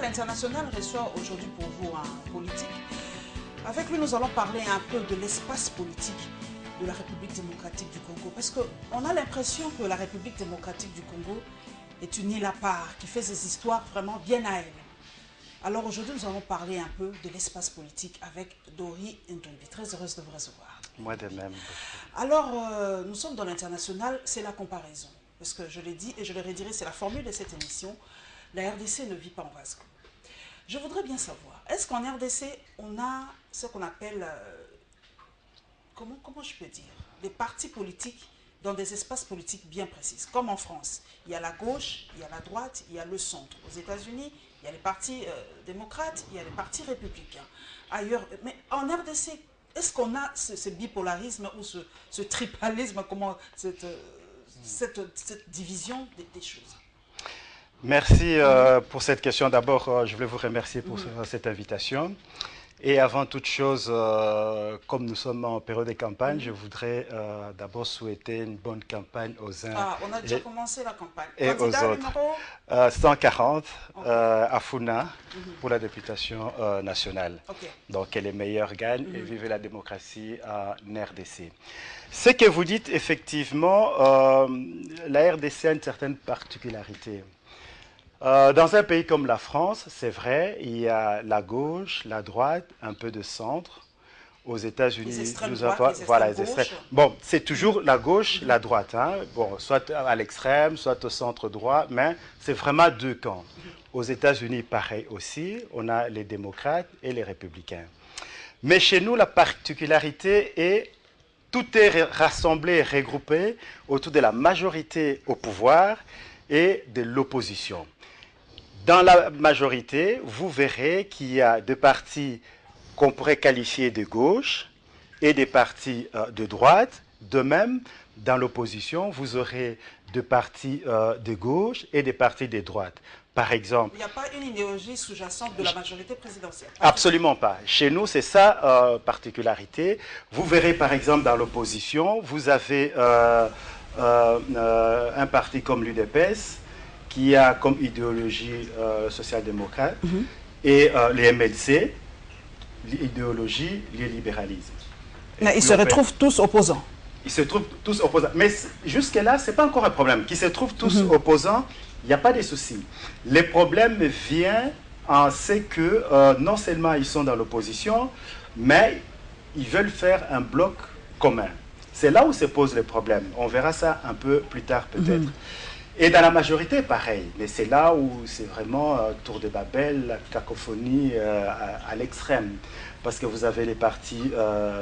L'international reçoit aujourd'hui pour vous un politique. Avec lui, nous allons parler un peu de l'espace politique de la République démocratique du Congo. Parce qu'on a l'impression que la République démocratique du Congo est une île à part, qui fait ses histoires vraiment bien à elle. Alors aujourd'hui, nous allons parler un peu de l'espace politique avec Dori Ndombi. Très heureuse de vous recevoir. Moi de même. Alors, nous sommes dans l'international, c'est la comparaison. Parce que je l'ai dit et je le redirai, c'est la formule de cette émission. La RDC ne vit pas en vase clos. Je voudrais bien savoir, est-ce qu'en RDC, on a ce qu'on appelle, comment je peux dire, des partis politiques dans des espaces politiques bien précis, comme en France. Il y a la gauche, il y a la droite, il y a le centre. Aux États-Unis, il y a les partis démocrates, il y a les partis républicains. Ailleurs, mais en RDC, est-ce qu'on a ce bipolarisme ou ce tripalisme, cette division des choses? Merci pour cette question. D'abord, je voulais vous remercier pour cette invitation. Et avant toute chose, comme nous sommes en période de campagne, je voudrais d'abord souhaiter une bonne campagne aux uns. Ah, on a déjà commencé la campagne. Et Candidat aux autres. Numéro 140 okay. À Funa pour la députation nationale. Okay. Donc, que les meilleurs gagnent et vive la démocratie en RDC. Ce que vous dites, effectivement, la RDC a une certaine particularité. Dans un pays comme la France, c'est vrai, il y a la gauche, la droite, un peu de centre. Aux États-Unis, nous avons voilà, les extrêmes. Bon, c'est toujours la gauche, la droite. Hein. Bon, soit à l'extrême, soit au centre droit, mais c'est vraiment deux camps. Aux États-Unis, pareil aussi, on a les démocrates et les républicains. Mais chez nous, la particularité est tout est rassemblé, regroupé autour de la majorité au pouvoir et de l'opposition. Dans la majorité, vous verrez qu'il y a des partis qu'on pourrait qualifier de gauche et des partis de droite. De même, dans l'opposition, vous aurez des partis de gauche et des partis de droite. Par exemple... Il n'y a pas une idéologie sous-jacente de la majorité présidentielle? Absolument pas. Chez nous, c'est ça particularité. Vous verrez, par exemple, dans l'opposition, vous avez un parti comme l'UDPS, qui a comme idéologie social-démocrate, et les MLC, l'idéologie, le libéralisme. Mais ils se retrouvent tous opposants. Ils se trouvent tous opposants. Mais jusque-là, ce n'est pas encore un problème. Qu'ils se trouvent tous opposants, il n'y a pas de souci. Le problème vient en ce que non seulement ils sont dans l'opposition, mais ils veulent faire un bloc commun. C'est là où se pose le problème. On verra ça un peu plus tard peut-être. Et dans la majorité, pareil. Mais c'est là où c'est vraiment tour de Babel, la cacophonie à l'extrême. Parce que vous avez les partis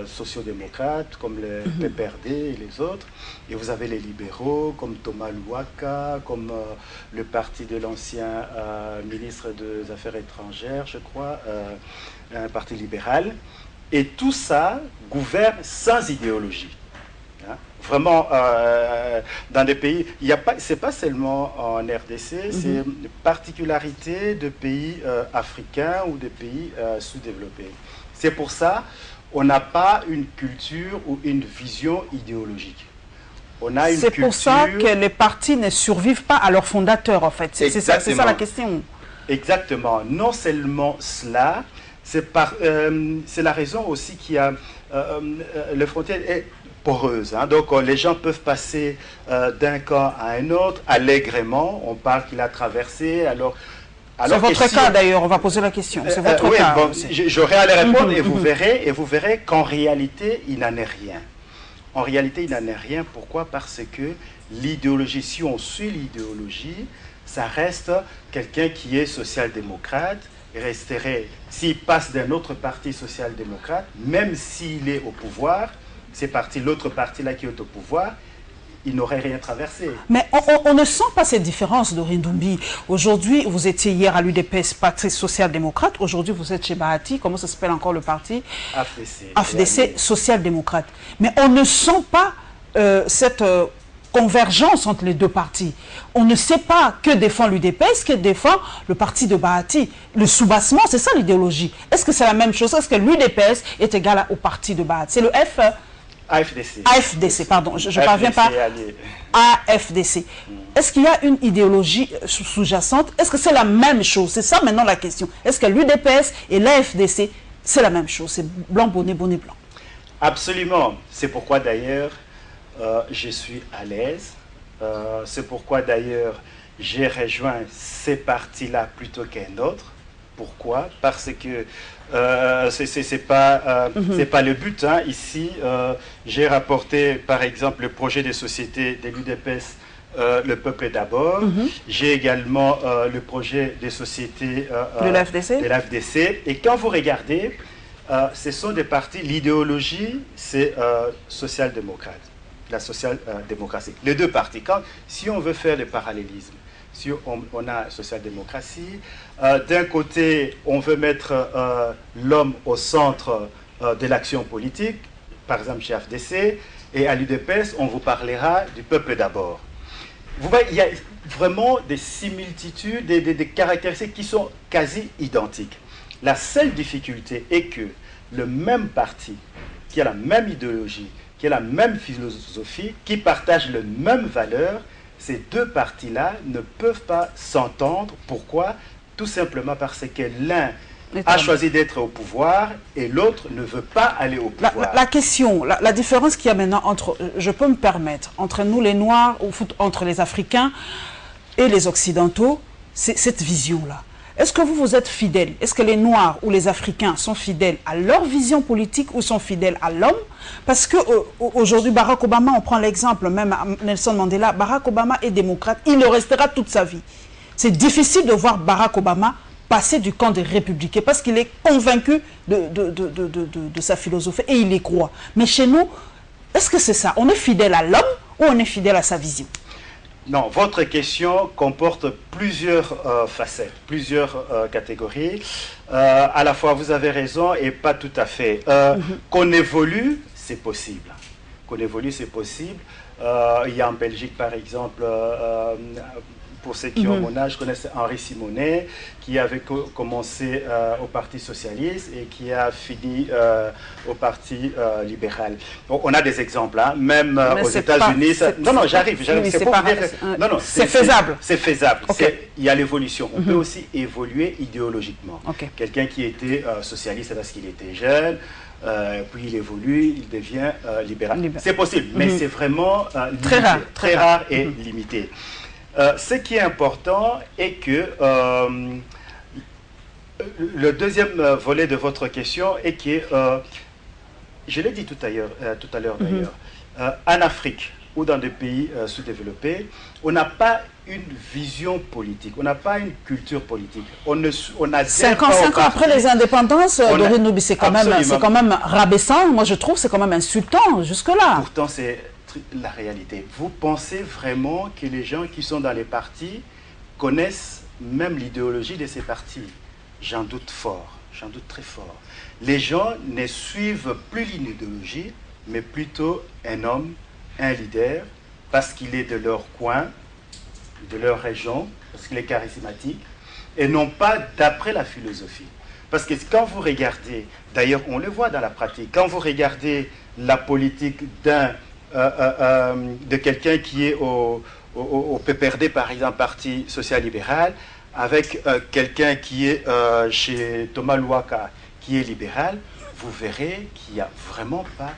sociodémocrates, comme le PPRD et les autres. Et vous avez les libéraux, comme Thomas Louaka, comme le parti de l'ancien ministre des Affaires étrangères, je crois, un parti libéral. Et tout ça gouverne sans idéologie. Vraiment, dans des pays, ce n'est pas seulement en RDC, c'est une particularité de pays africains ou de pays sous-développés. C'est pour ça qu'on n'a pas une culture ou une vision idéologique. C'est pour ça que les partis ne survivent pas à leurs fondateurs, en fait. C'est ça la question. Exactement. Non seulement cela, c'est la raison aussi qu'il y a... les frontières est poreuse. Hein. Donc les gens peuvent passer d'un camp à un autre allègrement. On parle qu'il a traversé. C'est votre cas d'ailleurs, on va poser la question. C'est votre cas. Bon, j'aurai à les répondre et vous verrez qu'en réalité, il n'en est rien. En réalité, il n'en est rien. Pourquoi? Parce que l'idéologie, si on suit l'idéologie, ça reste quelqu'un qui est social-démocrate, resterait, s'il passe d'un autre parti social-démocrate, même s'il est au pouvoir, l'autre parti là qui est au pouvoir, il n'aurait rien traversé. Mais on ne sent pas cette différence, Dori Ndombi. Aujourd'hui, vous étiez hier à l'UDPS, parti social-démocrate. Aujourd'hui, vous êtes chez Bahati. Comment ça s'appelle encore le parti? AFDC, social-démocrate. Mais on ne sent pas cette convergence entre les deux partis. On ne sait pas que défend l'UDPS, que défend le parti de Bahati. Le soubassement, c'est ça l'idéologie. Est-ce que c'est la même chose? Est-ce que l'UDPS est égal au parti de Bahati? C'est le F AFDC. AFDC, pardon, je ne parviens pas. AFDC. Est-ce qu'il y a une idéologie sous-jacente? Est-ce que c'est la même chose? C'est ça maintenant la question. Est-ce que l'UDPS et l'AFDC, c'est la même chose? C'est blanc, bonnet, bonnet, blanc. Absolument. C'est pourquoi d'ailleurs, je suis à l'aise. C'est pourquoi d'ailleurs, j'ai rejoint ces partis-là plutôt qu'un autre. Pourquoi? Parce que c'est pas le but. Hein. Ici, j'ai rapporté par exemple le projet de société de l'UDPS, le peuple d'abord. J'ai également le projet de société de l'AFDC. Et quand vous regardez, ce sont des partis, l'idéologie, c'est social-démocrate, la social-démocratie. Les deux partis, si on veut faire le parallélisme, si on a social-démocratie, d'un côté, on veut mettre l'homme au centre de l'action politique, par exemple chez AFDC, et à l'UDPS, on vous parlera du peuple d'abord. Vous voyez, il y a vraiment des similitudes, des caractéristiques qui sont quasi identiques. La seule difficulté est que le même parti, qui a la même idéologie, qui a la même philosophie, qui partage les mêmes valeurs, ces deux partis-là ne peuvent pas s'entendre. Pourquoi? Tout simplement parce que l'un a choisi d'être au pouvoir et l'autre ne veut pas aller au pouvoir. La question, la différence qu'il y a maintenant entre, je peux me permettre, entre nous les Noirs, ou entre les Africains et les Occidentaux, c'est cette vision-là. Est-ce que vous êtes fidèles? Est-ce que les Noirs ou les Africains sont fidèles à leur vision politique ou sont fidèles à l'homme? Parce qu'aujourd'hui, Barack Obama, on prend l'exemple, même Nelson Mandela, Barack Obama est démocrate, il le restera toute sa vie. C'est difficile de voir Barack Obama passer du camp des républicains parce qu'il est convaincu de sa philosophie et il y croit. Mais chez nous, est-ce que c'est ça? On est fidèle à l'homme ou on est fidèle à sa vision? Non, votre question comporte plusieurs facettes, plusieurs catégories. À la fois, vous avez raison et pas tout à fait. Qu'on évolue, c'est possible. Qu'on évolue, c'est possible. Il y a en Belgique, par exemple, pour ceux qui ont mon âge, connaissent Henri Simonet, qui avait commencé au Parti Socialiste et qui a fini au Parti libéral. Donc, on a des exemples, hein. Même aux États-Unis. Non, j'arrive. C'est faisable. C'est faisable. Okay. Il y a l'évolution. On peut aussi évoluer idéologiquement. Okay. Quelqu'un qui était socialiste parce qu'il était jeune, puis il évolue, il devient libéral. C'est possible, mais c'est vraiment très rare et limité. Ce qui est important est que le deuxième volet de votre question est que, je l'ai dit tout à l'heure d'ailleurs, en Afrique ou dans des pays sous-développés, on n'a pas une vision politique, on n'a pas une culture politique. On a 5 ans après les indépendances, Dorine Noubi, c'est quand même rabaissant. Moi, je trouve c'est quand même insultant jusque-là. Pourtant, c'est la réalité. Vous pensez vraiment que les gens qui sont dans les partis connaissent même l'idéologie de ces partis? J'en doute fort, j'en doute très fort. Les gens ne suivent plus l'idéologie, mais plutôt un homme, un leader, parce qu'il est de leur coin, de leur région, parce qu'il est charismatique, et non pas d'après la philosophie. Parce que quand vous regardez, d'ailleurs on le voit dans la pratique, quand vous regardez la politique de quelqu'un qui est au PPRD, par exemple, Parti social-libéral, avec quelqu'un qui est chez Thomas Louaka, qui est libéral, vous verrez qu'il n'y a vraiment pas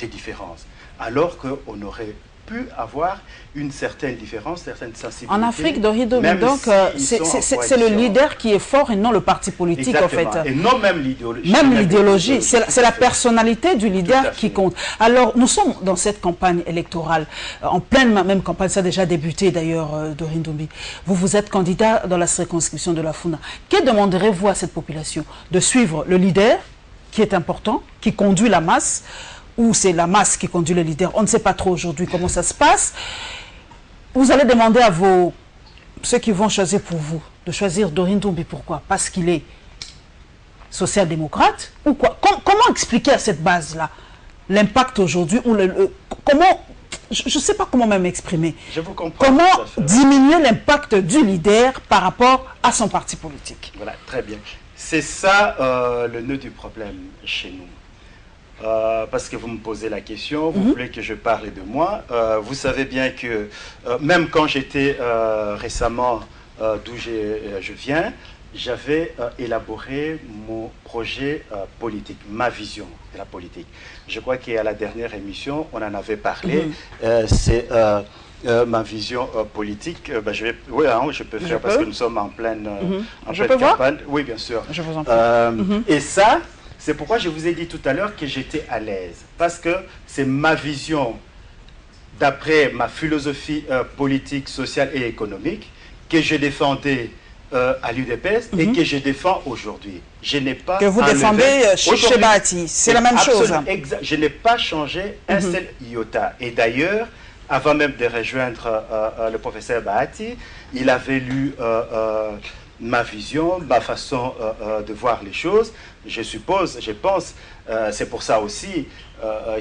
de différence. Alors qu'on aurait pu avoir une certaine différence, certaine sensibilité. En Afrique, Dorine Noubi, donc, c'est le leader qui est fort et non le parti politique. Exactement. En fait. Et non même l'idéologie. Même l'idéologie, c'est la personnalité du leader qui compte. Alors, nous sommes dans cette campagne électorale, en pleine même campagne, ça a déjà débuté d'ailleurs, Dorine Noubi. Vous êtes candidat dans la circonscription de la Funa. Que demanderez-vous à cette population? De suivre le leader, qui est important, qui conduit la masse, ou c'est la masse qui conduit le leader? On ne sait pas trop aujourd'hui comment ça se passe. Vous allez demander à ceux qui vont choisir pour vous, de choisir Dorine Noubi. Pourquoi? Parce qu'il est social-démocrate ou quoi? Comment expliquer à cette base-là l'impact aujourd'hui? Comment, je ne sais pas comment même exprimer. Je vous comprends. Comment diminuer l'impact du leader par rapport à son parti politique? Voilà, très bien. C'est ça le nœud du problème chez nous. parce que vous me posez la question, vous voulez que je parle de moi. Vous savez bien que même quand j'étais récemment d'où je viens, j'avais élaboré mon projet politique, ma vision de la politique. Je crois qu'à la dernière émission, on en avait parlé. C'est ma vision politique. Oui, hein, je peux faire parce que nous sommes en pleine, campagne. Oui, bien sûr. Je vous en prie. Et ça, c'est pourquoi je vous ai dit tout à l'heure que j'étais à l'aise. Parce que c'est ma vision, d'après ma philosophie politique, sociale et économique, que je défendais à l'UDPS et que je défends aujourd'hui. Je n'ai pas que vous défendez chez Bahati, c'est la même chose. Je n'ai pas changé un seul iota. Et d'ailleurs, avant même de rejoindre le professeur Bahati, il avait lu ma vision, ma façon de voir les choses. Je suppose, je pense, c'est pour ça aussi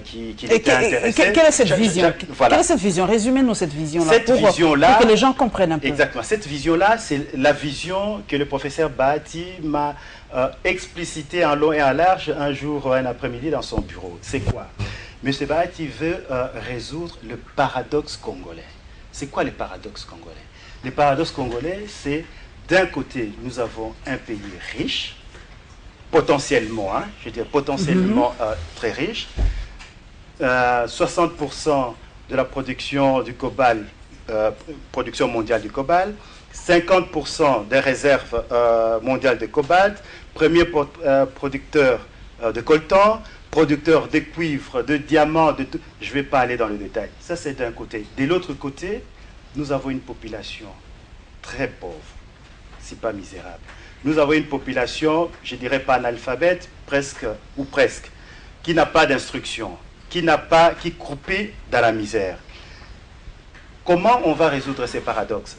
qu'il était intéressé. Quelle est cette vision? Quelle est cette vision? Résumez-nous cette vision-là pour que les gens comprennent un peu. Exactement. Cette vision-là, c'est la vision que le professeur Bahati m'a explicitée en long et en large un jour, un après-midi dans son bureau. C'est quoi? M. Bahati veut résoudre le paradoxe congolais. C'est quoi le paradoxe congolais? Le paradoxe congolais, c'est d'un côté, nous avons un pays riche, potentiellement, hein, je veux dire potentiellement très riche. 60% de la production du cobalt, production mondiale du cobalt, 50% des réserves mondiales de cobalt, premier producteur de coltan, producteur de cuivre, de diamants, je ne vais pas aller dans le détail. Ça, c'est d'un côté. De l'autre côté, nous avons une population très pauvre, si pas misérable. Nous avons une population, je dirais pas analphabète, presque ou presque, qui n'a pas d'instruction, qui croupit dans la misère. Comment on va résoudre ces paradoxes?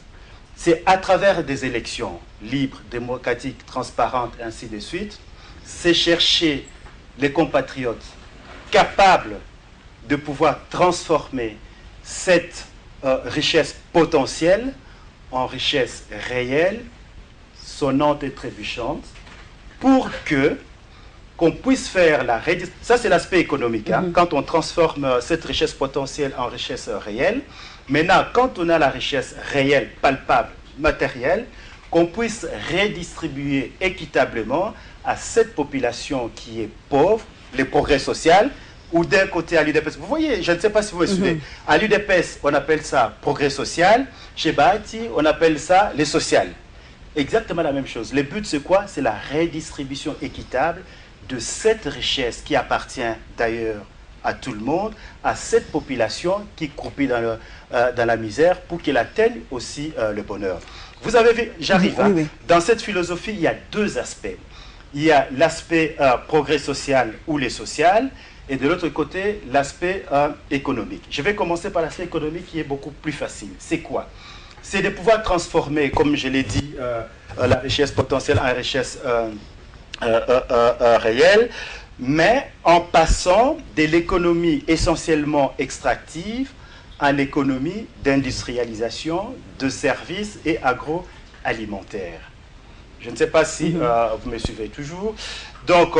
C'est à travers des élections libres, démocratiques, transparentes, ainsi de suite. C'est chercher les compatriotes capables de pouvoir transformer cette richesse potentielle en richesse réelle, sonnante et trébuchante, pour qu'on puisse faire la redistribution. Ça, c'est l'aspect économique, hein, quand on transforme cette richesse potentielle en richesse réelle. Maintenant, quand on a la richesse réelle, palpable, matérielle, qu'on puisse redistribuer équitablement à cette population qui est pauvre, les progrès sociaux, ou d'un côté à l'UDPS. Vous voyez, je ne sais pas si vous me suivez. À l'UDPS, on appelle ça progrès social. Chez Bahati, on appelle ça les social. Exactement la même chose. Le but, c'est quoi? C'est la redistribution équitable de cette richesse qui appartient d'ailleurs à tout le monde, à cette population qui croupit dans la misère pour qu'elle atteigne aussi le bonheur. Vous avez vu, j'arrive. Oui. Dans cette philosophie, il y a deux aspects. Il y a l'aspect progrès social ou les sociales, et de l'autre côté, l'aspect économique. Je vais commencer par l'aspect économique qui est beaucoup plus facile. C'est quoi? C'est de pouvoir transformer, comme je l'ai dit, la richesse potentielle en richesse réelle, mais en passant de l'économie essentiellement extractive en économie d'industrialisation, de services et agroalimentaire. Je ne sais pas si vous me suivez toujours. Donc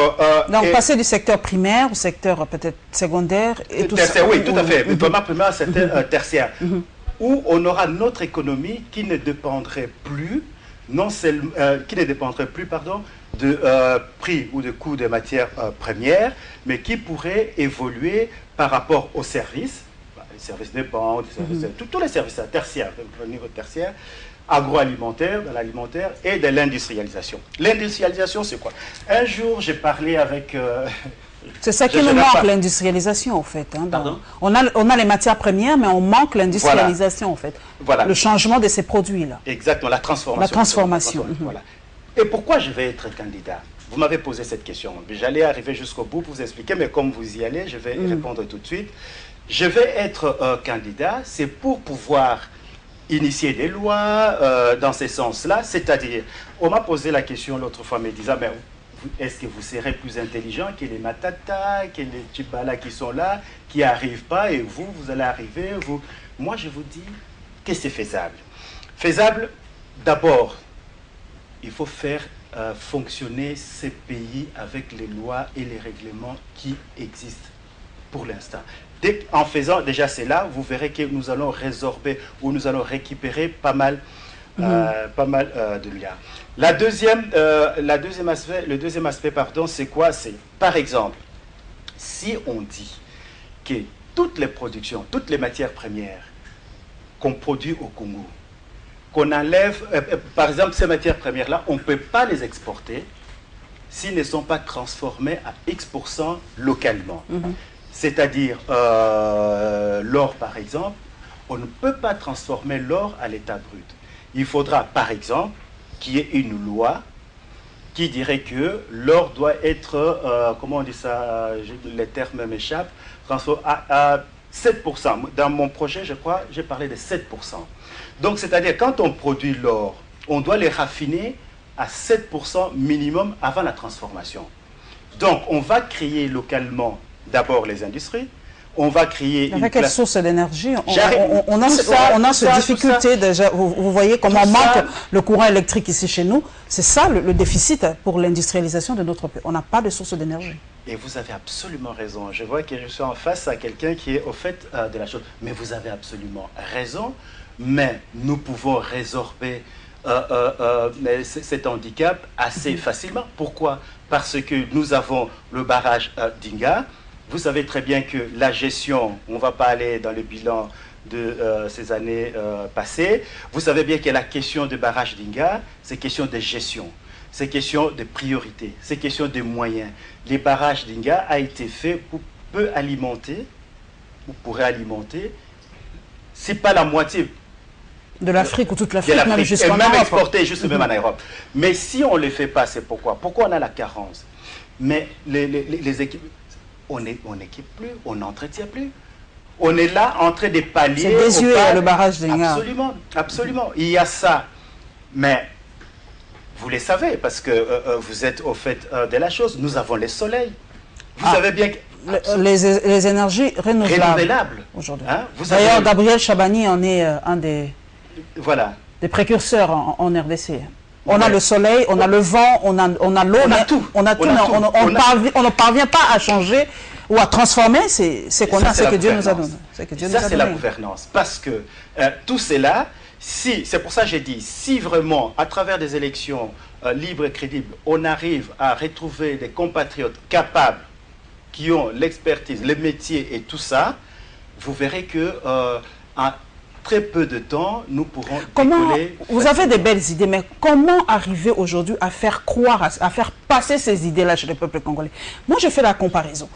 passer du secteur primaire au secteur peut-être secondaire et tout tertiaire, ça. Oui, tout à fait. Vraiment primaire, c'est tertiaire. Où on aura notre économie qui ne dépendrait plus, de prix ou de coût des matières premières, mais qui pourrait évoluer par rapport aux services, les services de banque, tous les services tertiaires, au niveau tertiaire, agroalimentaire, de l'alimentaire et de l'industrialisation. L'industrialisation, c'est quoi? Un jour, j'ai parlé avec... c'est ça qui nous manque, l'industrialisation, en fait. Hein, on a les matières premières, mais on manque l'industrialisation, en fait. Voilà. Le changement de ces produits-là. Exactement, la transformation. La transformation. Voilà. Et pourquoi je vais être candidat? Vous m'avez posé cette question. J'allais arriver jusqu'au bout pour vous expliquer, mais comme vous y allez, je vais répondre tout de suite. Je vais être candidat, c'est pour pouvoir initier des lois dans ce sens-là, c'est-à-dire, on m'a posé la question l'autre fois, me disant, mais est-ce que vous serez plus intelligent que les Matata, que les Tchibala qui sont là, qui n'arrivent pas, et vous allez arriver, vous... Moi, je vous dis que c'est faisable. Faisable, d'abord, il faut faire fonctionner ces pays avec les lois et les règlements qui existent pour l'instant. En faisant déjà cela, vous verrez que nous allons résorber ou nous allons récupérer pas mal de milliards. Le deuxième aspect, pardon, c'est quoi? C'est, par exemple, si on dit que toutes les productions, toutes les matières premières qu'on produit au Congo, qu'on enlève, par exemple, ces matières premières-là, on ne peut pas les exporter s'ils ne sont pas transformés à X% localement. C'est-à-dire, l'or, par exemple, on ne peut pas transformer l'or à l'état brut. Il faudra, par exemple, qu'il y ait une loi qui dirait que l'or doit être, comment on dit ça, les termes m'échappent, à 7%. Dans mon projet, je crois, j'ai parlé de 7%. Donc, c'est-à-dire, quand on produit l'or, on doit les raffiner à 7% minimum avant la transformation. Donc, on va créer localement d'abord les industries, on va créer... Avec quelle source d'énergie on a cette difficulté déjà. Vous voyez comment manque le courant électrique ici chez nous. C'est ça le déficit pour l'industrialisation de notre pays. On n'a pas de source d'énergie. Et vous avez absolument raison. Je vois que je suis en face à quelqu'un qui est au fait de la chose. Mais vous avez absolument raison. Mais nous pouvons résorber cet handicap assez facilement. Pourquoi? Parce que nous avons le barrage d'Inga. Vous savez très bien que la gestion, on ne va pas aller dans le bilan de ces années passées. Vous savez bien que la question du barrage d'Inga, c'est question de gestion, c'est question de priorité, c'est question de moyens. Les barrages d'Inga a été fait pour peu alimenter, ou pourrait alimenter, c'est pas la moitié de l'Afrique ou toute l'Afrique, même jusqu'en même Europe. exporter juste même en Europe. Mais si on ne le fait pas, c'est pourquoi? Pourquoi on a la carence? Mais les équipes... On n'équipe plus, on n'entretient plus. On est là en train de pallier... C'est désuet, le barrage d'Inga. Absolument, absolument. Il y a ça. Mais vous le savez, parce que vous êtes au fait de la chose. Nous avons les soleils. Vous savez bien que... Les énergies renouvelables. Aujourd'hui. Hein? D'ailleurs, Gabriel Chabani en est un des précurseurs en RDC. On a le soleil, on a le vent, on a l'eau, on a tout. On ne parvient pas à changer ou à transformer ce qu'on a, ce que Dieu nous a donné. Ça, c'est la gouvernance. Parce que tout cela, c'est pour ça que j'ai dit, si vraiment, à travers des élections libres et crédibles, on arrive à retrouver des compatriotes capables, qui ont l'expertise, le métier et tout ça, vous verrez que très peu de temps, nous pourrons décoller. Vous avez des belles idées, mais comment arriver aujourd'hui à faire croire, à faire passer ces idées-là chez le peuple congolais? Moi, je fais la comparaison.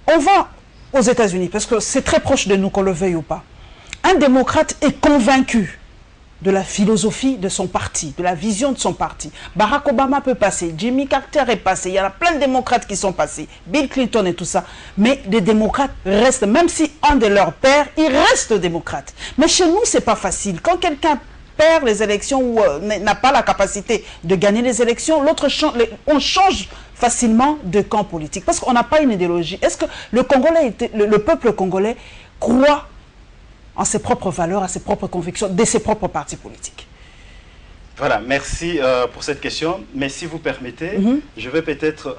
On va aux États-Unis, parce que c'est très proche de nous, qu'on le veuille ou pas. Un démocrate est convaincu de la philosophie de son parti, de la vision de son parti. Barack Obama peut passer, Jimmy Carter est passé, il y a plein de démocrates qui sont passés, Bill Clinton et tout ça. Mais les démocrates restent, même si un de leurs pères, il reste démocrate. Mais chez nous, c'est pas facile. Quand quelqu'un perd les élections ou n'a pas la capacité de gagner les élections, on change facilement de camp politique parce qu'on n'a pas une idéologie. Est-ce que le peuple congolais croit en ses propres valeurs, à ses propres convictions, de ses propres partis politiques? Voilà, merci pour cette question. Mais si vous permettez, je vais peut-être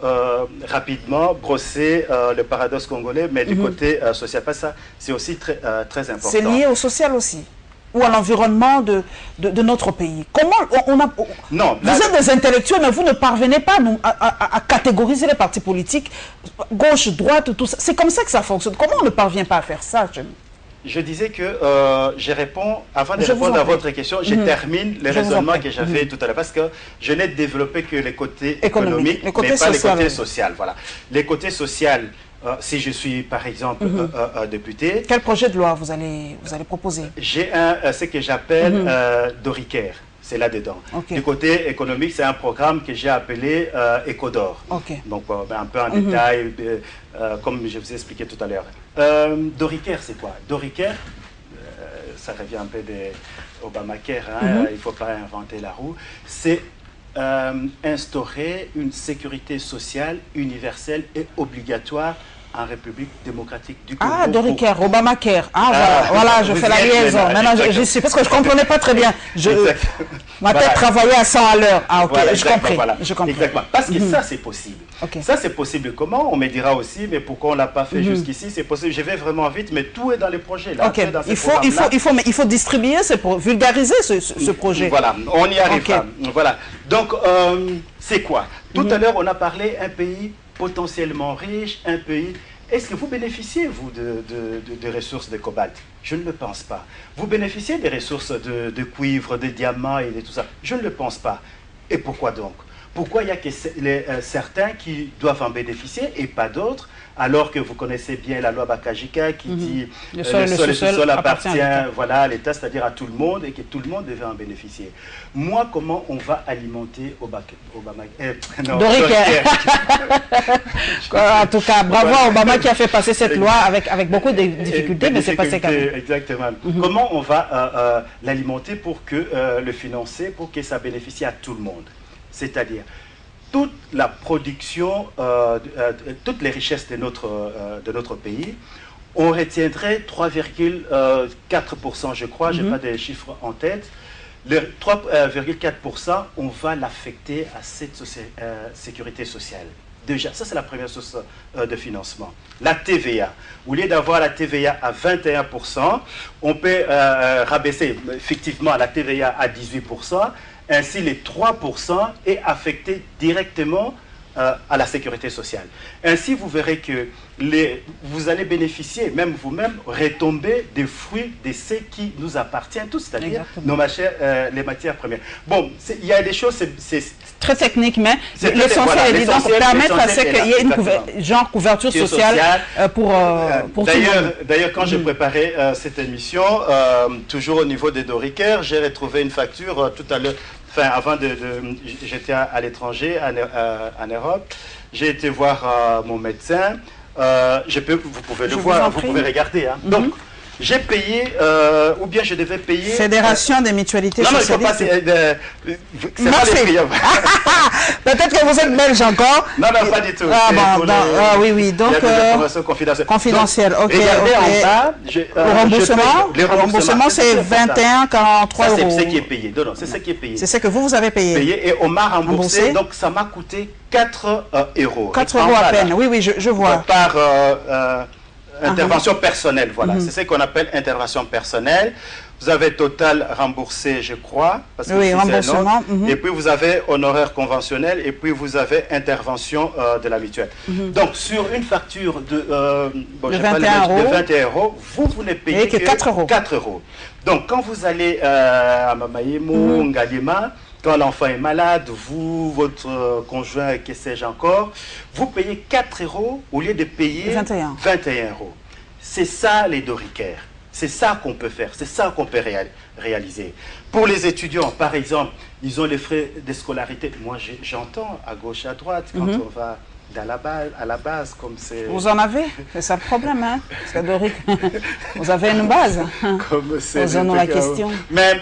rapidement brosser le paradoxe congolais, mais du côté social. Parce que ça, c'est aussi très important. C'est lié au social aussi, ou à l'environnement de notre pays. Comment Non, vous êtes des intellectuels, mais vous ne parvenez pas à catégoriser les partis politiques, gauche, droite, tout ça. C'est comme ça que ça fonctionne. Comment on ne parvient pas à faire ça? Je disais que je réponds, avant de répondre à votre question, je termine le raisonnement que j'avais tout à l'heure, parce que je n'ai développé que les côtés économiques, mais pas les côtés sociaux. Voilà. Les côtés sociaux, si je suis par exemple député... Quel projet de loi vous allez proposer? J'ai ce que j'appelle Doricaire. C'est là-dedans. Du côté économique, c'est un programme que j'ai appelé Ecodor. Donc, un peu en détail, comme je vous ai expliqué tout à l'heure. Doricaire, c'est quoi? Doricaire, ça revient un peu de Obamacare, il ne faut pas inventer la roue. C'est instaurer une sécurité sociale universelle et obligatoire en République démocratique du Congo. Ah, Doricaire, Obamacare. Ah, voilà, je fais la liaison. Maintenant, j'y suis, parce que je ne comprenais pas très bien. Ma tête travaillait à 100 à l'heure. Ah, ok, voilà, je comprends. Voilà. Je comprends. Exactement. Parce que ça, c'est possible. Okay. Ça, c'est possible. Comment? On me dira aussi, mais pourquoi on ne l'a pas fait jusqu'ici? C'est possible. Je vais vraiment vite, mais tout est dans les projets. Là, okay. dans il faut distribuer, vulgariser ce projet. Voilà, on y arrivera. Voilà. Donc, c'est quoi? Tout à l'heure, on a parlé un pays potentiellement riche, un pays... Est-ce que vous bénéficiez, vous, de ressources de cobalt? Je ne le pense pas. Vous bénéficiez des ressources de cuivre, de diamants et de tout ça? Je ne le pense pas. Et pourquoi donc? Pourquoi il y a que certains qui doivent en bénéficier et pas d'autres, alors que vous connaissez bien la loi Bakajika qui dit le sol appartient voilà, à l'État, c'est-à-dire à tout le monde, et que tout le monde devait en bénéficier. Moi, comment on va alimenter Obama En tout cas, bravo à Obama qui a fait passer cette loi avec beaucoup de difficultés, mais c'est passé quand même. Exactement. Comment on va l'alimenter pour que le financer, pour que ça bénéficie à tout le monde? C'est-à-dire toute la production, toutes les richesses de notre pays, on retiendrait 3,4%, je crois, je n'ai pas de chiffres en tête. Le 3,4%, on va l'affecter à cette sécurité sociale. Déjà, ça c'est la première source de financement. La TVA. Au lieu d'avoir la TVA à 21%, on peut rabaisser effectivement la TVA à 18%. Ainsi, les 3% est affecté directement à la sécurité sociale. Ainsi, vous verrez que vous allez bénéficier, même vous-même, retomber des fruits de ce qui nous appartient, tout, c'est-à-dire les matières premières. Bon, il y a des choses, c'est très technique, mais l'essentiel est disant pour permettre à ce qu'il y ait une couverture sociale pour tout le monde. D'ailleurs, quand j'ai préparé cette émission, toujours au niveau des Doricaires, j'ai retrouvé une facture tout à l'heure. Enfin, j'étais à l'étranger, en Europe, j'ai été voir mon médecin. Vous pouvez le voir, vous pouvez regarder. Hein. Donc, j'ai payé, ou bien je devais payer... Fédération des mutualités socialistes. Non, il ne faut pas... C'est pas les prix. Peut-être que vous êtes belge encore. Non, pas du tout. Oui. Donc, il y a des informations confidentielles. Confidentielles, ok. Regardez en bas... Le remboursement, c'est 21, 43 euros. C'est ce qui est payé. Non, c'est ce qui est payé. C'est ce que vous avez payé. Et on m'a remboursé, donc ça m'a coûté 4 euros. 4 euros à peine, oui, je vois. Par... intervention personnelle, voilà. C'est ce qu'on appelle intervention personnelle. Vous avez total remboursé, je crois. Parce que oui, remboursement. Et puis vous avez honoraire conventionnel et puis vous avez intervention de la mutuelle. Donc sur une facture de 21 euros, vous ne payez que 4 euros. Donc quand vous allez à Mamaïmou, Ngalima, quand l'enfant est malade, vous, votre conjoint, que sais-je encore, vous payez 4 euros au lieu de payer 21 euros. C'est ça les Doricaires. C'est ça qu'on peut faire, c'est ça qu'on peut réaliser. Pour les étudiants, par exemple, ils ont les frais de scolarité. Moi, j'entends à gauche, à droite, quand on va à la base, comme c'est... Vous en avez? C'est ça le problème, hein? Parce que Doric, vous avez une base. Posons-nous la question. Mais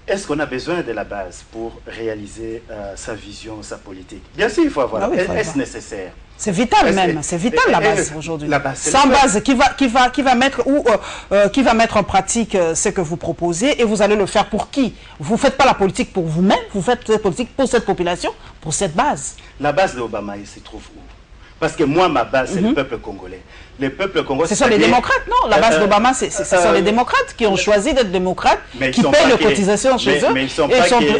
est-ce qu'on a besoin de la base pour réaliser sa vision, sa politique? Bien sûr, il faut avoir. Est-ce nécessaire? C'est vital même, c'est vital la base aujourd'hui. Sans base, qui va mettre en pratique ce que vous proposez, et vous allez le faire pour qui? Vous ne faites pas la politique pour vous-même, vous faites la politique pour cette population, pour cette base. La base de Obama, il se trouve où? Parce que moi, ma base, c'est le peuple congolais. Le peuple congolais, ce sont les démocrates, non? La base d'Obama, ce sont les démocrates qui ont choisi d'être démocrates, qui payent les cotisations chez eux, et ils sont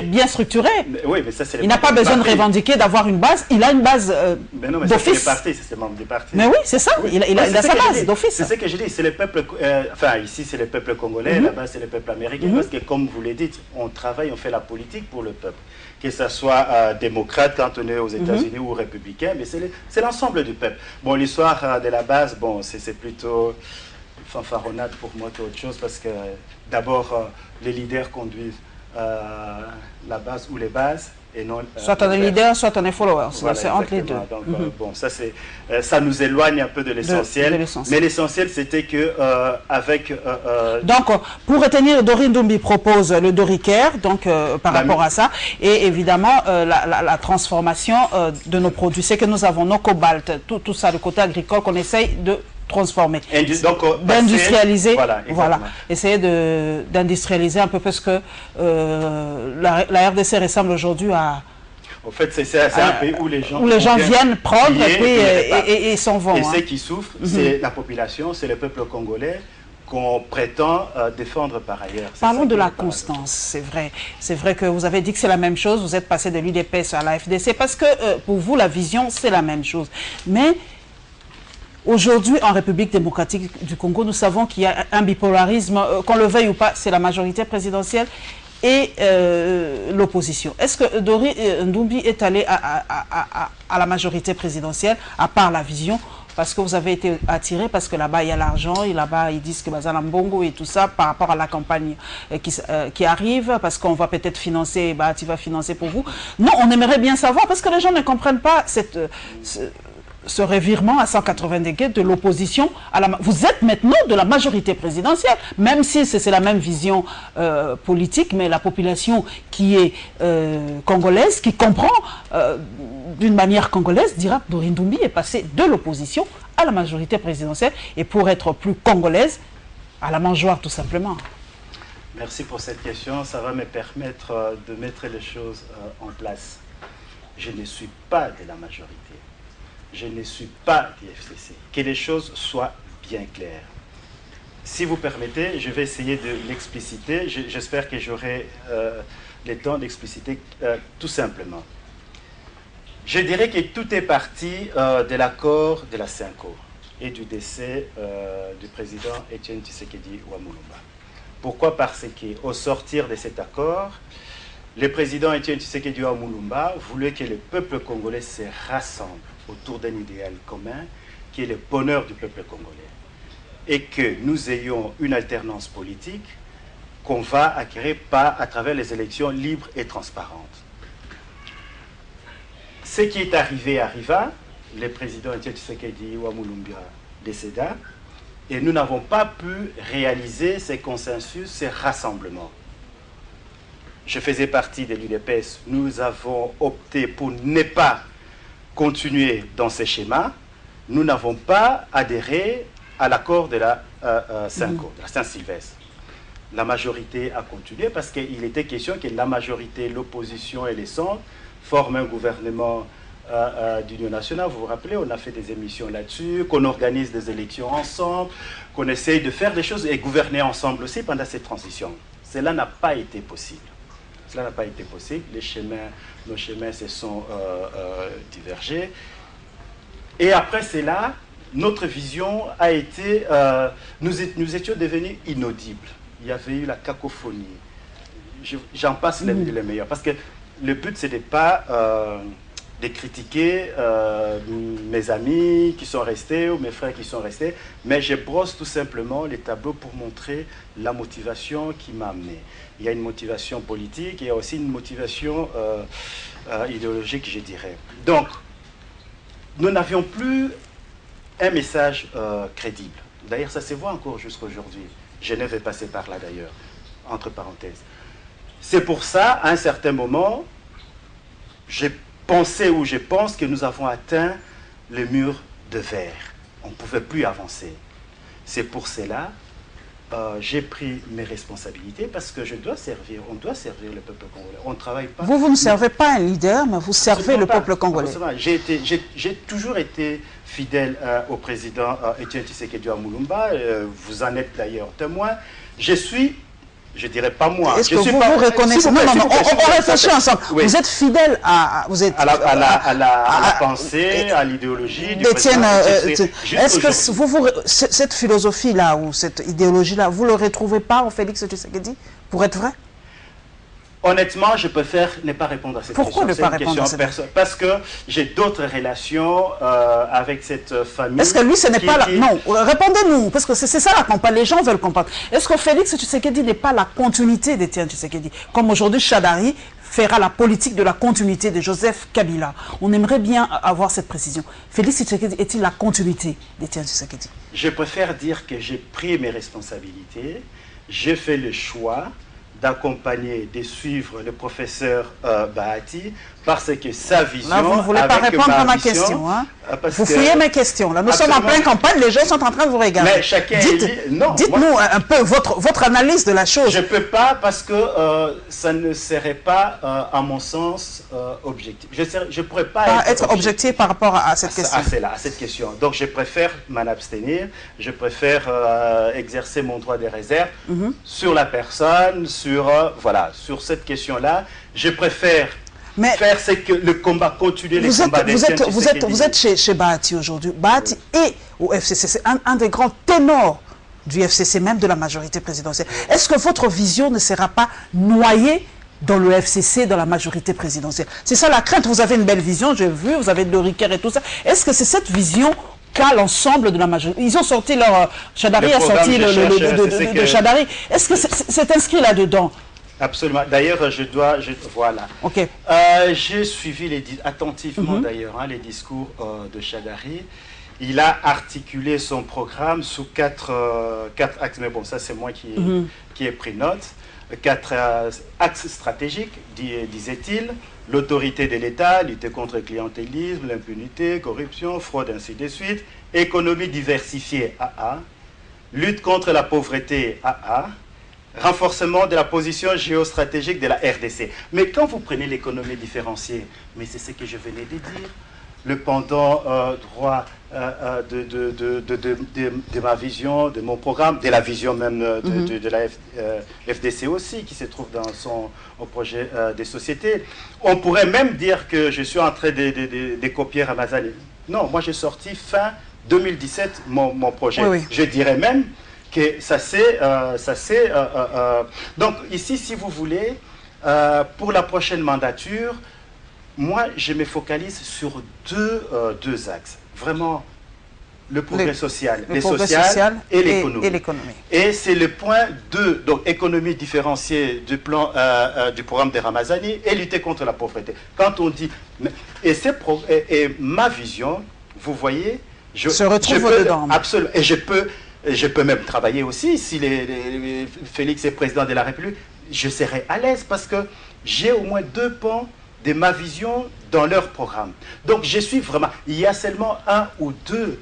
bien structurés. Oui, mais ça, il n'a pas besoin de revendiquer d'avoir une base, il a une base d'office. C'est membre du parti. Mais oui, c'est ça, il a sa base d'office. C'est ce que je dis, c'est le peuple, enfin ici c'est le peuple congolais, là-bas c'est le peuple américain, parce que comme vous l'avez dit, on travaille, on fait la politique pour le peuple. Que ce soit démocrate quand on est aux États-Unis ou républicain, mais c'est l'ensemble du peuple. Bon, l'histoire de la base, bon, c'est plutôt fanfaronnade pour moi qu'autre chose, parce que d'abord, les leaders conduisent la base ou les bases, et non... soit on est leader, soit on est follower, voilà, c'est entre les deux. Donc, bon, ça nous éloigne un peu de l'essentiel, mais l'essentiel c'était que avec... Donc, pour retenir, Dorine Doumbie propose le Doricaire, donc par rapport à ça, et évidemment la transformation de nos produits. C'est que nous avons nos cobalt, tout ça, le côté agricole qu'on essaye de transformer. D'industrialiser. Voilà. Essayer d'industrialiser un peu parce que la RDC ressemble aujourd'hui à... En fait, c'est un pays où les gens viennent prendre et s'en vont. Et ceux qui souffrent, c'est la population, c'est le peuple congolais qu'on prétend défendre par ailleurs. Parlons de la constance, c'est vrai. C'est vrai que vous avez dit que c'est la même chose, vous êtes passé de l'UDPS à la FDC, parce que pour vous, la vision, c'est la même chose. Mais aujourd'hui, en République démocratique du Congo, nous savons qu'il y a un bipolarisme, qu'on le veuille ou pas, c'est la majorité présidentielle et l'opposition. Est-ce que Dori Ndumbi est allé à la majorité présidentielle, à part la vision, parce que vous avez été attiré, parce que là-bas il y a l'argent, et là-bas ils disent que Bazana Mbongo et tout ça, par rapport à la campagne qui arrive, parce qu'on va peut-être financer, tu vas financer pour vous. Non, on aimerait bien savoir, parce que les gens ne comprennent pas ce revirement à 180 degrés de l'opposition. Vous êtes maintenant de la majorité présidentielle, même si c'est la même vision politique, mais la population qui est congolaise, qui comprend d'une manière congolaise, dira que Dori Ndumbi est passé de l'opposition à la majorité présidentielle, et pour être plus congolaise, à la mangeoire tout simplement. Merci pour cette question, ça va me permettre de mettre les choses en place. Je ne suis pas de la majorité. Je ne suis pas du FCC. Que les choses soient bien claires. Si vous permettez, je vais essayer de l'expliciter. J'espère que j'aurai le temps d'expliciter tout simplement. Je dirais que tout est parti de l'accord de la CENCO et du décès du président Etienne Tshisekedi Wamulumba. Pourquoi? Parce qu'au sortir de cet accord, le président Etienne Tshisekedi Wamulumba voulait que le peuple congolais se rassemble autour d'un idéal commun qui est le bonheur du peuple congolais, et que nous ayons une alternance politique qu'on va acquérir à travers les élections libres et transparentes. Ce qui est arrivé arriva, le président Etienne Tshisekedi Wamulumba décéda, et nous n'avons pas pu réaliser ces consensus, ces rassemblements. Je faisais partie de l'UDPS, nous avons opté pour ne pas continuer dans ces schémas. Nous n'avons pas adhéré à l'accord de la CENCO, de la Saint-Sylvestre. La majorité a continué parce qu'il était question que la majorité, l'opposition et les centres forment un gouvernement d'union nationale. Vous vous rappelez, on a fait des émissions là-dessus, qu'on organise des élections ensemble, qu'on essaye de faire des choses et gouverner ensemble aussi pendant cette transition. Cela n'a pas été possible. Cela n'a pas été possible. Nos chemins se sont divergés. Et après cela, notre vision a été... nous étions devenus inaudibles. Il y avait eu la cacophonie. J'en passe les meilleurs. Parce que le but, ce n'est pas de critiquer mes amis qui sont restés ou mes frères qui sont restés, mais je brosse tout simplement les tableaux pour montrer la motivation qui m'a amené. Il y a une motivation politique, il y a aussi une motivation idéologique, je dirais. Donc, nous n'avions plus un message crédible. D'ailleurs, ça se voit encore jusqu'à aujourd'hui. Genève est passé par là d'ailleurs, entre parenthèses. C'est pour ça, à un certain moment, j'ai pensé ou je pense que nous avons atteint le mur de verre. On ne pouvait plus avancer. C'est pour cela j'ai pris mes responsabilités parce que on doit servir le peuple congolais. On ne travaille pas... Vous ne servez pas un leader, mais vous servez le peuple congolais. J'ai toujours été fidèle au président Etienne Tshisekedi Wamulumba. Vous en êtes d'ailleurs témoin. Je dirais pas moi. Est-ce que vous reconnaissez... Non, on réfléchit ensemble. Oui. Vous êtes fidèle à la pensée, à l'idéologie du président. Est-ce que cette philosophie-là ou cette idéologie-là, vous ne le retrouvez pas au Félix Tshisekedi, pour être vrai? Honnêtement, je préfère ne pas répondre à cette question. Pourquoi ne pas répondre à cette question? Parce que j'ai d'autres relations avec cette famille. Est-ce que lui, ce n'est pas la... Non, répondez-nous, parce que c'est ça la campagne, les gens veulent comprendre. Est-ce que Félix Tshisekedi n'est pas la continuité d'Etienne Tshisekedi? Comme aujourd'hui, Chadari fera la politique de la continuité de Joseph Kabila. On aimerait bien avoir cette précision. Félix Tshisekedi est-il la continuité d'Etienne Tshisekedi? Je préfère dire que j'ai pris mes responsabilités, j'ai fait le choix d'accompagner, de suivre le professeur Bahati, parce que sa vision... Là, vous ne voulez pas répondre à ma question. Hein? Vous fouillez mes questions. Là, nous sommes en pleine campagne, les gens sont en train de vous regarder. Mais chacun dites-nous un peu votre analyse de la chose. Je ne peux pas parce que ça ne serait pas, à mon sens, objectif. Je ne pourrais pas être objectif par rapport à cette question. À cette question. Donc, je préfère m'en abstenir. Je préfère exercer mon droit de réserve sur la personne, voilà, sur cette question-là. Je préfère... faire c'est que le combat, continuer les combats des jeunes. Vous êtes chez Bahati aujourd'hui. Bahati est au FCC, c'est un des grands ténors du FCC, même de la majorité présidentielle. Est-ce que votre vision ne sera pas noyée dans le FCC, dans la majorité présidentielle? C'est ça la crainte. Vous avez une belle vision, j'ai vu, vous avez de Ricaire et tout ça. Est-ce que c'est cette vision qu'a l'ensemble de la majorité? Ils ont sorti leur... Chadari a sorti de Chadari. Est-ce que c'est inscrit là-dedans? Absolument. D'ailleurs, voilà. Ok. J'ai suivi attentivement d'ailleurs les discours de Chadari. Il a articulé son programme sous quatre axes. Mais bon, ça c'est moi qui ai pris note. 4 axes stratégiques, disait-il. L'autorité de l'État, lutter contre le clientélisme, l'impunité, corruption, fraude, ainsi de suite. Économie diversifiée, AA. Lutte contre la pauvreté, AA. Renforcement de la position géostratégique de la RDC. Mais quand vous prenez l'économie différenciée, mais c'est ce que je venais de dire, le pendant droit de ma vision, de mon programme, de la vision même de la FDC aussi, qui se trouve dans son projet des sociétés. On pourrait même dire que je suis en train de copier Ramazani. Non, moi j'ai sorti fin 2017 mon projet. Oui. Je dirais même que ça c'est... Donc ici, si vous voulez, pour la prochaine mandature, moi je me focalise sur deux axes. Vraiment, le progrès social, les social et l'économie. Et c'est le point 2, donc économie différenciée du plan du programme de Ramazani et lutter contre la pauvreté. Quand on dit... Et ma vision, vous voyez... se retrouve dedans. Absolument. Et je peux même travailler aussi, si Félix est président de la République, je serai à l'aise parce que j'ai au moins 2 pans de ma vision dans leur programme. Donc je suis vraiment... Il y a seulement 1 ou 2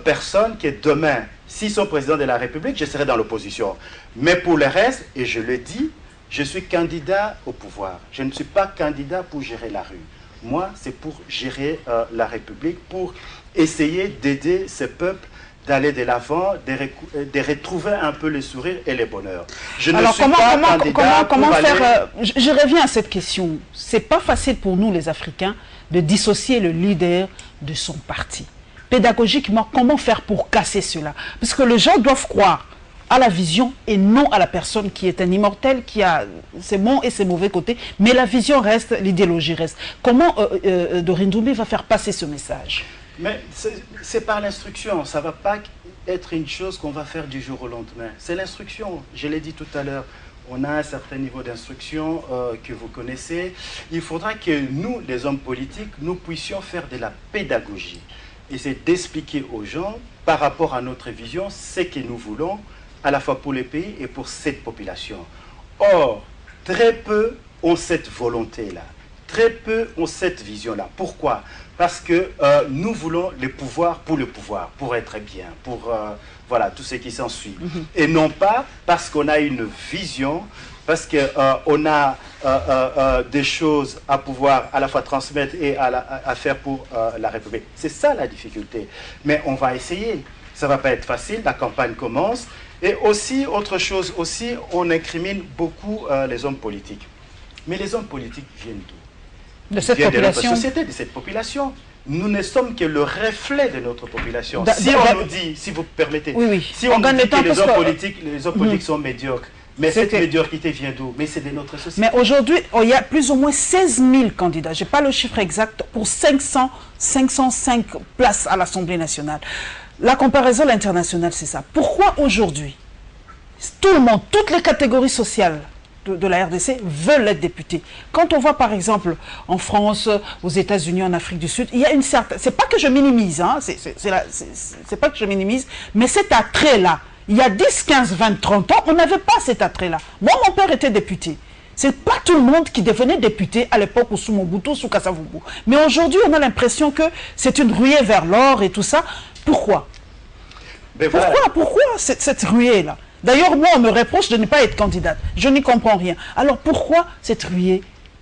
personnes qui demain, s'ils sont présidents de la République, je serai dans l'opposition. Mais pour le reste, et je le dis, je suis candidat au pouvoir. Je ne suis pas candidat pour gérer la rue. Moi, c'est pour gérer la République, pour essayer d'aider ce peuple d'aller de l'avant, de retrouver un peu le sourire et le bonheur. Je ne suis pas candidat comment faire... Je reviens à cette question. C'est pas facile pour nous, les Africains, de dissocier le leader de son parti. Pédagogiquement, comment faire pour casser cela? Parce que les gens doivent croire à la vision et non à la personne qui est un immortel, qui a ses bons et ses mauvais côtés, mais la vision reste, l'idéologie reste. Comment Dorine Ndoumbi va faire passer ce message? Mais c'est par l'instruction, ça ne va pas être une chose qu'on va faire du jour au lendemain. C'est l'instruction, je l'ai dit tout à l'heure. On a un certain niveau d'instruction que vous connaissez. Il faudra que nous, les hommes politiques, nous puissions faire de la pédagogie. Et c'est d'expliquer aux gens, par rapport à notre vision, ce que nous voulons, à la fois pour les pays et pour cette population. Or, très peu ont cette volonté-là. Très peu ont cette vision-là. Pourquoi? Parce que nous voulons le pouvoir, pour être bien, pour voilà, tout ce qui s'ensuit. Et non pas parce qu'on a une vision, parce qu'on a des choses à pouvoir à la fois transmettre et à faire pour la République. C'est ça la difficulté. Mais on va essayer. Ça ne va pas être facile, la campagne commence. Et aussi, autre chose aussi, on incrimine beaucoup les hommes politiques. Mais les hommes politiques viennent d'où? De cette population. De notre société, de cette population. Nous ne sommes que le reflet de notre population. Si on nous dit, si vous permettez, si on nous dit que les hommes politiques sont médiocres, mais cette médiocrité vient d'où? Mais c'est de notre société. Mais aujourd'hui, il y a plus ou moins 16 000 candidats. Je n'ai pas le chiffre exact, pour 505 places à l'Assemblée nationale. La comparaison à l'international, c'est ça. Pourquoi aujourd'hui, tout le monde, toutes les catégories sociales de la RDC veulent être députés? Quand on voit par exemple en France, aux États-Unis, en Afrique du Sud, il y a une certaine... C'est pas que je minimise, hein, c'est pas que je minimise, mais cet attrait-là il y a 10, 15, 20, 30 ans, on n'avait pas cet attrait-là. Moi, mon père était député. C'est pas tout le monde qui devenait député à l'époque sous Mobutu, sous Kasavubu. Mais aujourd'hui, on a l'impression que c'est une ruée vers l'or et tout ça. Pourquoi? Pourquoi cette ruée-là? D'ailleurs, moi, on me reproche de ne pas être candidate. Je n'y comprends rien. Alors, pourquoi cette ruée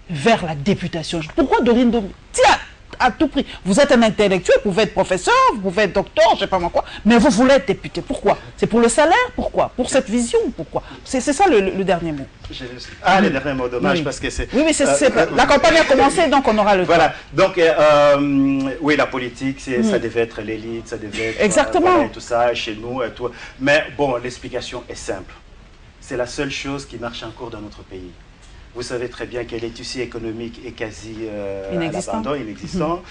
vers la députation? Pourquoi Dorine Ndoumbi? Tiens, à tout prix. Vous êtes un intellectuel, vous pouvez être professeur, vous pouvez être docteur, je ne sais pas moi quoi, mais vous voulez être député. Pourquoi? C'est pour le salaire? Pourquoi? Pour cette vision? Pourquoi? C'est ça le dernier mot. Le dernier mot, dommage, parce que c'est... Oui, mais la campagne a commencé, donc on aura le temps. Voilà, donc, oui, la politique, ça devait être l'élite, ça devait être... Exactement. Voilà, tout ça, chez nous, et tout. Mais bon, l'explication est simple. C'est la seule chose qui marche encore dans notre pays. Vous savez très bien que les tissus économiques est quasi inexistant.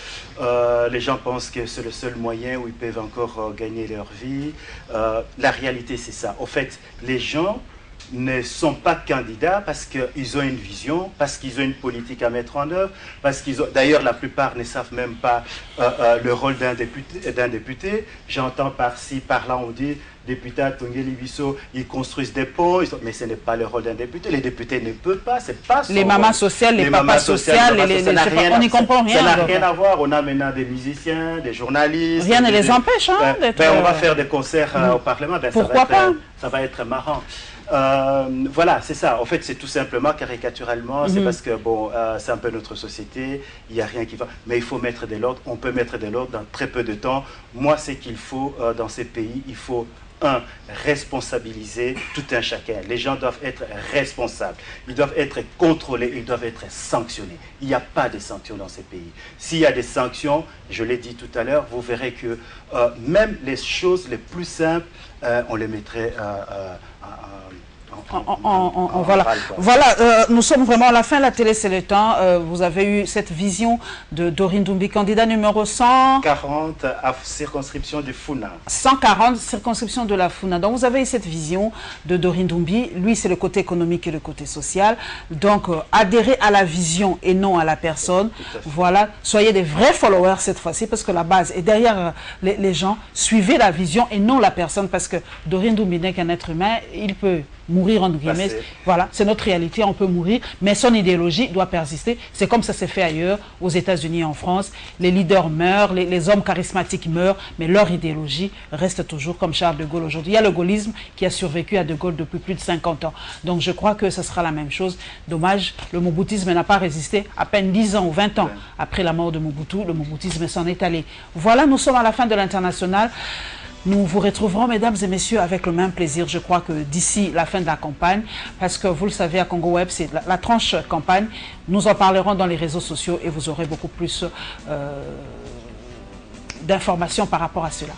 Les gens pensent que c'est le seul moyen où ils peuvent encore gagner leur vie. La réalité, c'est ça. En fait, les gens ne sont pas candidats parce qu'ils ont une vision, parce qu'ils ont une politique à mettre en œuvre, parce qu'ils ont... D'ailleurs, la plupart ne savent même pas le rôle d'un député. J'entends par-ci, par-là, on dit... députés à Tongeli Bisso, ils construisent des ponts, mais ce n'est pas le rôle d'un député. Les députés ne peuvent pas, c'est pas son les mamas sociales, les papas sociales, on n'y comprend rien. Ça n'a rien à voir. On a maintenant des musiciens, des journalistes. Rien ne les empêche d'être... on va faire des concerts au Parlement. Pourquoi pas? Ça va être marrant. Voilà, c'est ça. En fait, c'est tout simplement, caricaturalement, c'est parce que, bon, c'est un peu notre société, il n'y a rien qui va. Mais il faut mettre de l'ordre, on peut mettre de l'ordre dans très peu de temps. Moi, c'est qu'il faut, dans ces pays, il faut... responsabiliser tout un chacun. Les gens doivent être responsables. Ils doivent être contrôlés, ils doivent être sanctionnés. Il n'y a pas de sanctions dans ces pays. S'il y a des sanctions, je l'ai dit tout à l'heure, vous verrez que même les choses les plus simples, on les mettrait voilà, nous sommes vraiment à la fin. La télé, c'est le temps. Vous avez eu cette vision de Dorine Ndoumbi, candidat numéro 140 à circonscription du Funa. 140 circonscription de la Funa. Donc, vous avez eu cette vision de Dorine Ndoumbi. Lui, c'est le côté économique et le côté social. Donc, adhérez à la vision et non à la personne. Voilà, soyez des vrais followers cette fois-ci, parce que la base est derrière les gens. Suivez la vision et non la personne, parce que Dorine Ndoumbi n'est qu'un être humain. Il peut mourir entre guillemets, voilà, c'est notre réalité, on peut mourir, mais son idéologie doit persister. C'est comme ça s'est fait ailleurs, aux États-Unis et en France. Les leaders meurent, les hommes charismatiques meurent, mais leur idéologie reste toujours comme Charles de Gaulle aujourd'hui. Il y a le gaullisme qui a survécu à de Gaulle depuis plus de 50 ans. Donc je crois que ce sera la même chose. Dommage, le moboutisme n'a pas résisté à peine 10 ans ou 20 ans après la mort de Mobutu. Le moboutisme s'en est allé. Voilà, nous sommes à la fin de l'international. Nous vous retrouverons, mesdames et messieurs, avec le même plaisir, je crois que d'ici la fin de la campagne, parce que vous le savez, à Congo Web, c'est la tranche campagne. Nous en parlerons dans les réseaux sociaux et vous aurez beaucoup plus d'informations par rapport à cela.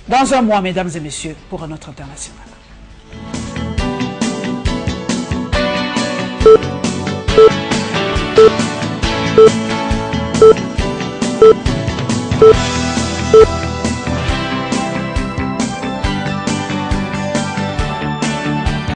Dans un mois, mesdames et messieurs, pour un autre international.